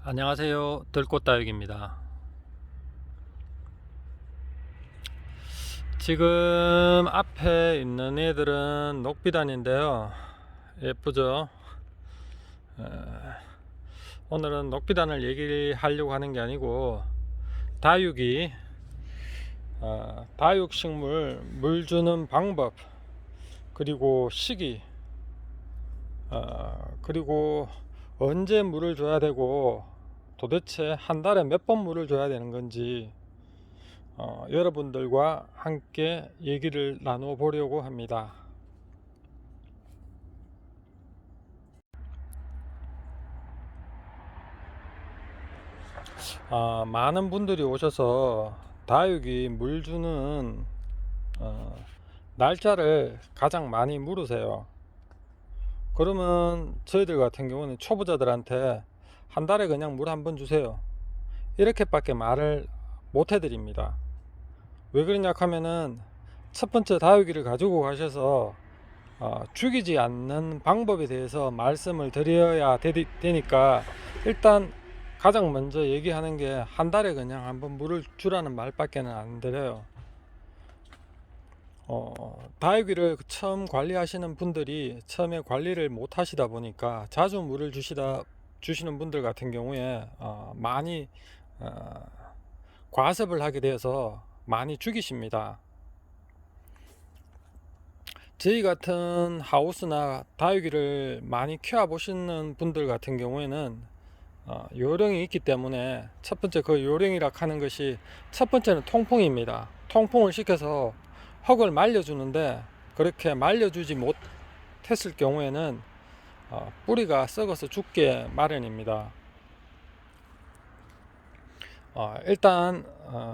안녕하세요. 들꽃다육입니다. 지금 앞에 있는 애들은 녹비단인데요. 예쁘죠? 오늘은 녹비단을 얘기하려고 하는 게 아니고 다육이 다육식물 물 주는 방법, 그리고 시기, 그리고 언제 물을 줘야 되고 도대체 한 달에 몇 번 물을 줘야 되는 건지 여러분들과 함께 얘기를 나눠 보려고 합니다. 많은 분들이 오셔서 다육이 물 주는 날짜를 가장 많이 물으세요. 그러면 저희들 같은 경우는 초보자들한테 한 달에 그냥 물 한 번 주세요, 이렇게밖에 말을 못 해드립니다. 왜 그러냐 하면은 첫 번째 다육이를 가지고 가셔서 죽이지 않는 방법에 대해서 말씀을 드려야 되니까, 일단 가장 먼저 얘기하는 게 한 달에 그냥 한번 물을 주라는 말밖에는 안 드려요. 다육이를 처음 관리하시는 분들이 처음에 관리를 못 하시다 보니까 자주 물을 주시는 분들 같은 경우에 많이 과습을 하게 되어서 많이 죽이십니다. 저희 같은 하우스나 다육이를 많이 키워 보시는 분들 같은 경우에는 요령이 있기 때문에, 첫 번째 그 요령이라 하는 것이, 첫 번째는 통풍입니다. 통풍을 시켜서 흙을 말려주는데, 그렇게 말려주지 못했을 경우에는 뿌리가 썩어서 죽게 마련입니다. 일단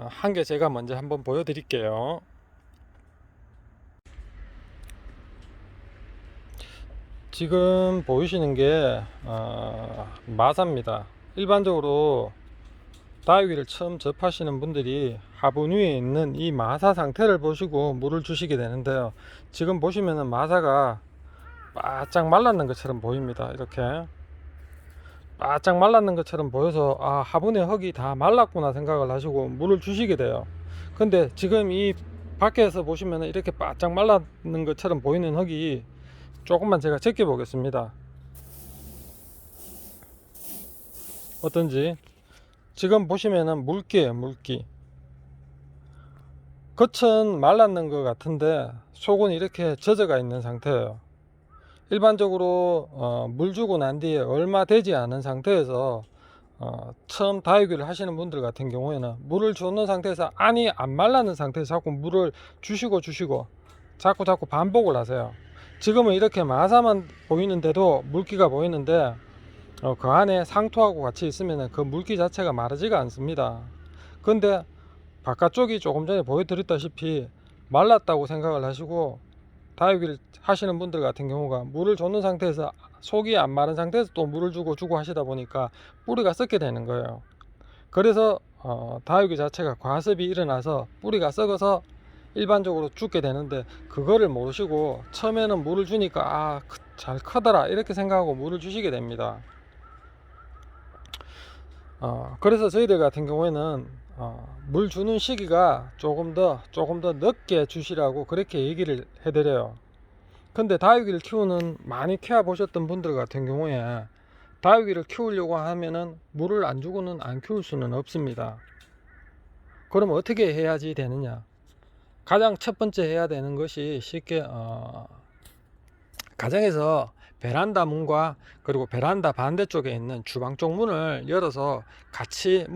한 개 제가 먼저 한번 보여드릴게요. 지금 보이시는 게 마사입니다. 일반적으로 다육이를 처음 접하시는 분들이 화분 위에 있는 이 마사 상태를 보시고 물을 주시게 되는데요, 지금 보시면은 마사가 바짝 말랐는 것처럼 보입니다. 이렇게 바짝 말랐는 것처럼 보여서 화분의 흙이 다 말랐구나 생각을 하시고 물을 주시게 돼요. 근데 지금 이 밖에서 보시면 이렇게 바짝 말랐는 것처럼 보이는 흙이, 조금만 제가 제껴 보겠습니다. 어떤지. 지금 보시면은 물기예요, 물기. 겉은 말랐는 것 같은데 속은 이렇게 젖어가 있는 상태예요. 일반적으로 물 주고 난 뒤에 얼마 되지 않은 상태에서 처음 다육이를 하시는 분들 같은 경우에는 물을 주는 상태에서 안이 안 말랐는 상태에서 자꾸 물을 주시고 자꾸 반복을 하세요. 지금은 이렇게 마사만 보이는데도 물기가 보이는데, 그 안에 상토하고 같이 있으면 그 물기 자체가 마르지가 않습니다. 근데 바깥쪽이 조금 전에 보여드렸다시피 말랐다고 생각을 하시고 다육이를 하시는 분들 같은 경우가 물을 줬는 상태에서 속이 안 마른 상태에서 또 물을 주고 하시다 보니까 뿌리가 썩게 되는 거예요. 그래서 다육이 자체가 과습이 일어나서 뿌리가 썩어서 일반적으로 죽게 되는데, 그거를 모르시고 처음에는 물을 주니까 잘 크더라 이렇게 생각하고 물을 주시게 됩니다. 그래서 저희들 같은 경우에는 물 주는 시기가 조금 더 늦게 주시라고 그렇게 얘기를 해드려요. 근데 다육이를 많이 키워 보셨던 분들 같은 경우에 다육이를 키우려고 하면은 물을 안 주고는 안 키울 수는 없습니다. 그럼 어떻게 해야지 되느냐? 가장 첫 번째 해야 되는 것이, 쉽게 가정에서 베란다 문과 그리고 베란다 반대쪽에 있는 주방 쪽 문을 열어서 같이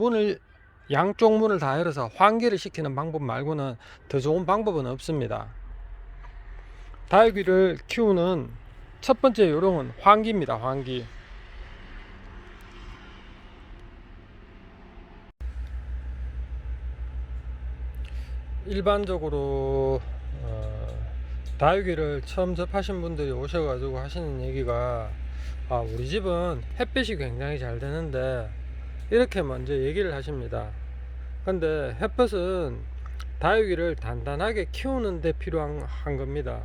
양쪽 문을 다 열어서 환기를 시키는 방법 말고는 더 좋은 방법은 없습니다. 다육이를 키우는 첫 번째 요령은 환기입니다. 환기. 일반적으로 다육이를 처음 접하신 분들이 오셔가지고 하시는 얘기가, 우리 집은 햇빛이 굉장히 잘 되는데, 이렇게 먼저 얘기를 하십니다. 근데 햇볕은 다육이를 단단하게 키우는 데 필요한 겁니다.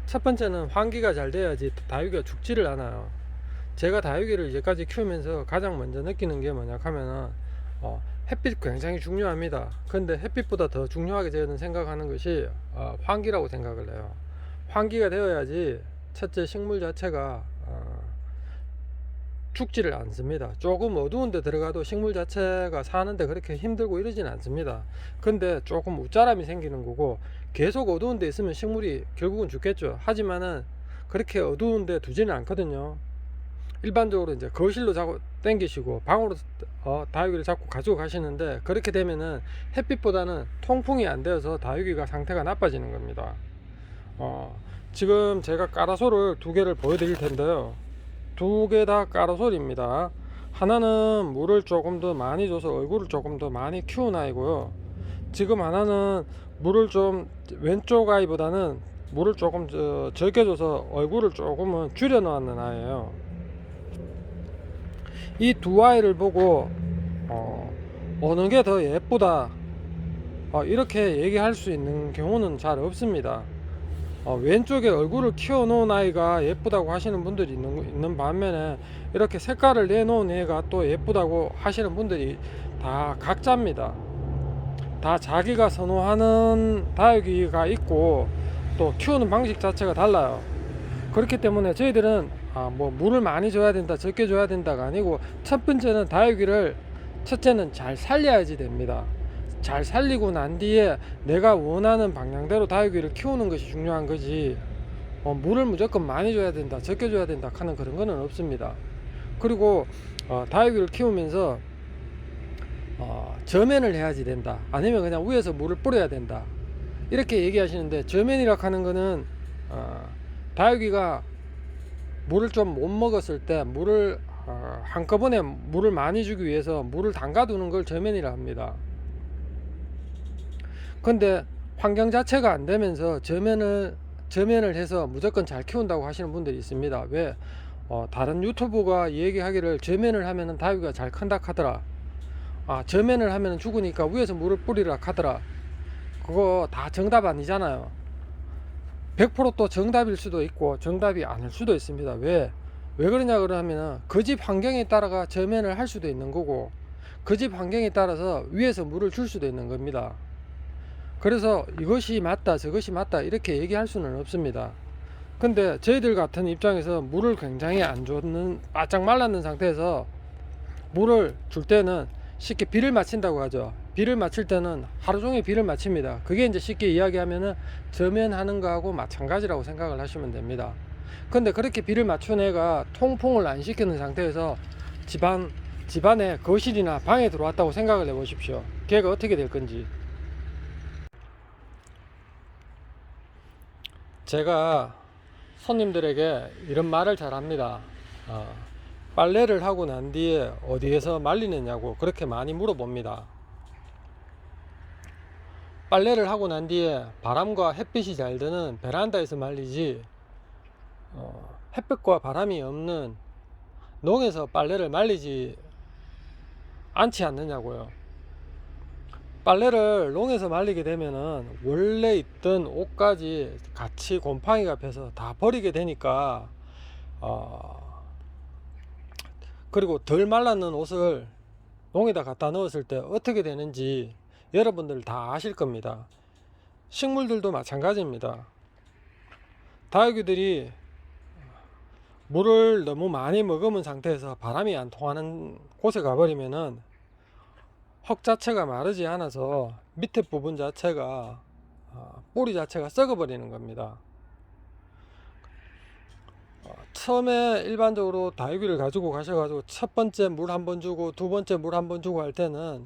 첫 번째는 환기가 잘 돼야지 다육이가 죽지를 않아요. 제가 다육이를 이제까지 키우면서 가장 먼저 느끼는 게 뭐냐 하면은 햇빛 굉장히 중요합니다. 근데 햇빛보다 더 중요하게 저는 생각하는 것이 환기라고 생각을 해요. 환기가 되어야지 첫째 식물 자체가 죽지를 않습니다. 조금 어두운 데 들어가도 식물 자체가 사는데 그렇게 힘들고 이러지는 않습니다. 근데 조금 웃자람이 생기는 거고, 계속 어두운 데 있으면 식물이 결국은 죽겠죠. 하지만은 그렇게 어두운 데 두지는 않거든요. 일반적으로 이제 거실로 자꾸 땡기시고 방으로 다육이를 자꾸 가지고 가시는데, 그렇게 되면은 햇빛보다는 통풍이 안 되어서 다육이가 상태가 나빠지는 겁니다. 지금 제가 까라솔을 두 개를 보여드릴 텐데요. 두 개 다 까라솔입니다. 하나는 물을 조금 더 많이 줘서 얼굴을 조금 더 많이 키운 아이고요. 지금 하나는 물을 좀 왼쪽 아이보다는 물을 조금 적게 줘서 얼굴을 조금은 줄여 놓았는 아이예요. 이 두 아이를 보고 어느 게 더 예쁘다 이렇게 얘기할 수 있는 경우는 잘 없습니다. 왼쪽에 얼굴을 키워 놓은 아이가 예쁘다고 하시는 분들이 있는 반면에, 이렇게 색깔을 내놓은 애가 또 예쁘다고 하시는 분들이 다 각자입니다. 다 자기가 선호하는 다육이가 있고 또 키우는 방식 자체가 달라요. 그렇기 때문에 저희들은 뭐 물을 많이 줘야 된다, 적게 줘야 된다가 아니고, 첫 번째는 다육이를 첫째는 잘 살려야지 됩니다. 잘 살리고 난 뒤에 내가 원하는 방향대로 다육이를 키우는 것이 중요한 거지, 물을 무조건 많이 줘야 된다, 적게 줘야 된다 하는 그런 거는 없습니다. 그리고 다육이를 키우면서 저면을 해야지 된다, 아니면 그냥 위에서 물을 뿌려야 된다, 이렇게 얘기하시는데, 저면이라 하는 거는 다육이가 물을 좀 못 먹었을 때 물을 한꺼번에 물을 많이 주기 위해서 물을 담가 두는 걸 저면이라 합니다. 근데 환경 자체가 안 되면서 저면을 해서 무조건 잘 키운다고 하시는 분들이 있습니다. 왜? 다른 유튜브가 얘기하기를 저면을 하면은 다육이가 잘 큰다 하더라, 저면을 하면은 죽으니까 위에서 물을 뿌리라 하더라. 그거 다 정답 아니잖아요. 100%또 정답일 수도 있고 정답이 아닐 수도 있습니다. 왜 그러냐 그러면 그 집 환경에 따라가 저면을 할 수도 있는 거고, 그 집 환경에 따라서 위에서 물을 줄 수도 있는 겁니다. 그래서 이것이 맞다 저것이 맞다 이렇게 얘기할 수는 없습니다. 근데 저희들 같은 입장에서 물을 굉장히 안 줬는, 바짝 말랐는 상태에서 물을 줄 때는 쉽게 비를 맞춘다고 하죠. 비를 맞출 때는 하루 종일 비를 맞춥니다. 그게 이제 쉽게 이야기하면은 저면하는 거하고 마찬가지라고 생각을 하시면 됩니다. 근데 그렇게 비를 맞춘 애가 통풍을 안 시키는 상태에서 집안에 거실이나 방에 들어왔다고 생각을 해 보십시오. 걔가 어떻게 될 건지. 제가 손님들에게 이런 말을 잘 합니다. 빨래를 하고 난 뒤에 어디에서 말리느냐고 그렇게 많이 물어봅니다. 빨래를 하고 난 뒤에 바람과 햇빛이 잘 드는 베란다에서 말리지, 햇빛과 바람이 없는 농에서 빨래를 말리지 않지 않느냐고요. 빨래를 농에서 말리게 되면은 원래 있던 옷까지 같이 곰팡이가 펴서 다 버리게 되니까, 그리고 덜 말랐는 옷을 농에다 갖다 넣었을 때 어떻게 되는지 여러분들 다 아실 겁니다. 식물들도 마찬가지입니다. 다육이들이 물을 너무 많이 머금은 상태에서 바람이 안 통하는 곳에 가버리면은 흙 자체가 마르지 않아서 밑에 부분 자체가 뿌리 자체가 썩어버리는 겁니다. 처음에 일반적으로 다육이를 가지고 가셔가지고 첫 번째 물 한 번 주고 두 번째 물 한 번 주고 할 때는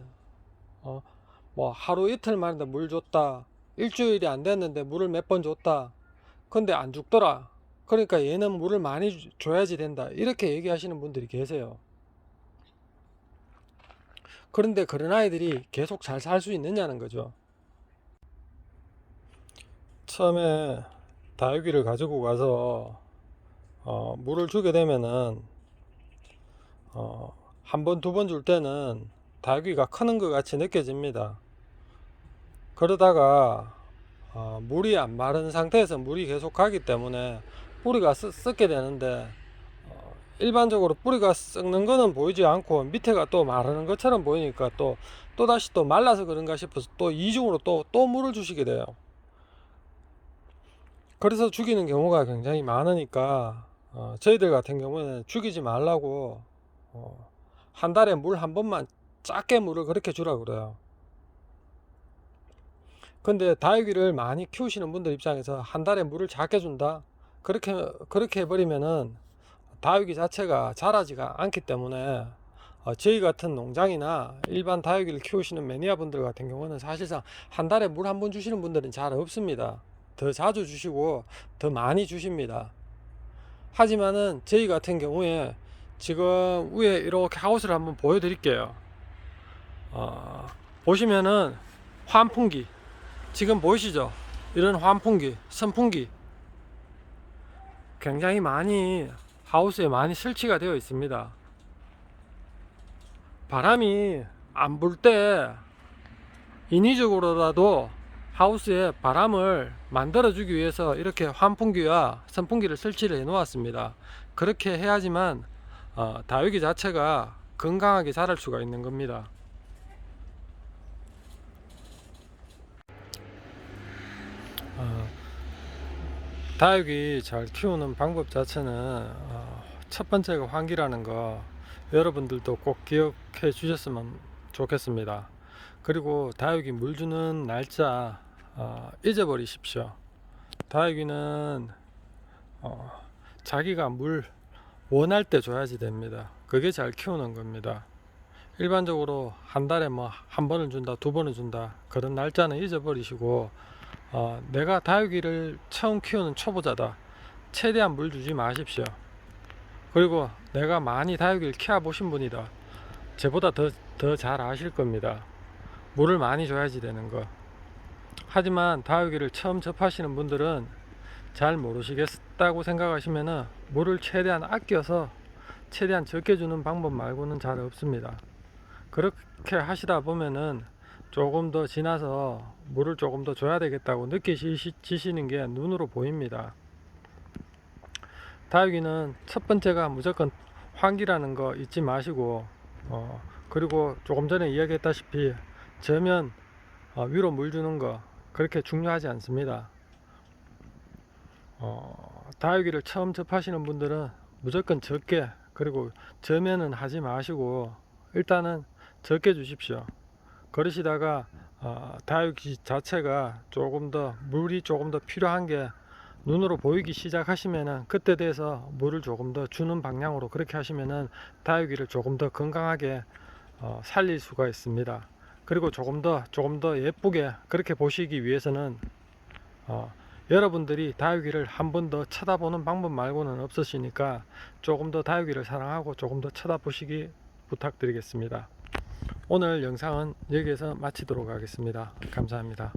뭐 하루 이틀 만에 물 줬다, 일주일이 안 됐는데 물을 몇 번 줬다, 근데 안 죽더라, 그러니까 얘는 물을 많이 줘야지 된다, 이렇게 얘기하시는 분들이 계세요. 그런데 그런 아이들이 계속 잘 살 수 있느냐는 거죠. 처음에 다육이를 가지고 가서 물을 주게 되면은 한 번, 두 번 줄 때는 다육이가 크는 것 같이 느껴집니다. 그러다가 물이 안 마른 상태에서 물이 계속 가기 때문에 뿌리가 썩게 되는데, 일반적으로 뿌리가 썩는 거는 보이지 않고 밑에가 또 마르는 것처럼 보이니까 또 다시 또 말라서 그런가 싶어서 또 이중으로 또 물을 주시게 돼요. 그래서 죽이는 경우가 굉장히 많으니까 저희들 같은 경우는 죽이지 말라고 한 달에 물 한 번만 작게 물을 그렇게 주라 그래요. 근데 다육이를 많이 키우시는 분들 입장에서 한 달에 물을 작게 준다, 그렇게 해버리면은 다육이 자체가 자라지가 않기 때문에 저희 같은 농장이나 일반 다육이를 키우시는 매니아 분들 같은 경우는 사실상 한 달에 물 한 번 주시는 분들은 잘 없습니다. 더 자주 주시고 더 많이 주십니다. 하지만은 저희 같은 경우에 지금 위에 이렇게 하우스를 한번 보여드릴게요. 보시면은 환풍기 지금 보이시죠? 이런 환풍기, 선풍기 굉장히 많이 하우스에 많이 설치가 되어 있습니다. 바람이 안 불 때 인위적으로라도 하우스에 바람을 만들어 주기 위해서 이렇게 환풍기와 선풍기를 설치를 해 놓았습니다. 그렇게 해야지만 다육이 자체가 건강하게 자랄 수가 있는 겁니다. 다육이 잘 키우는 방법 자체는 첫 번째가 환기라는 거 여러분들도 꼭 기억해 주셨으면 좋겠습니다. 그리고 다육이 물 주는 날짜 잊어버리십시오. 다육이는 자기가 물 원할 때 줘야지 됩니다. 그게 잘 키우는 겁니다. 일반적으로 한 달에 뭐 한 번을 준다, 두 번을 준다, 그런 날짜는 잊어버리시고 내가 다육이를 처음 키우는 초보자다, 최대한 물 주지 마십시오. 그리고 내가 많이 다육이를 키워 보신 분이다, 저보다 더 잘 아실 겁니다. 물을 많이 줘야지 되는 거. 하지만 다육이를 처음 접하시는 분들은 잘 모르시겠다고 생각하시면은 물을 최대한 아껴서 최대한 적게 주는 방법 말고는 잘 없습니다. 그렇게 하시다 보면은 조금 더 지나서 물을 조금 더 줘야 되겠다고 느끼시는 게 눈으로 보입니다. 다육이는 첫 번째가 무조건 환기라는 거 잊지 마시고 그리고 조금 전에 이야기했다시피 저면 위로 물 주는 거 그렇게 중요하지 않습니다. 다육이를 처음 접하시는 분들은 무조건 적게, 그리고 저면은 하지 마시고 일단은 적게 주십시오. 그러시다가 다육이 자체가 조금 더 물이 조금 더 필요한 게 눈으로 보이기 시작하시면은 그때 돼서 물을 조금 더 주는 방향으로 그렇게 하시면은 다육이를 조금 더 건강하게 살릴 수가 있습니다. 그리고 조금 더 예쁘게 그렇게 보시기 위해서는 여러분들이 다육이를 한 번 더 쳐다보는 방법 말고는 없으시니까 조금 더 다육이를 사랑하고 조금 더 쳐다보시기 부탁드리겠습니다. 오늘 영상은 여기에서 마치도록 하겠습니다. 감사합니다.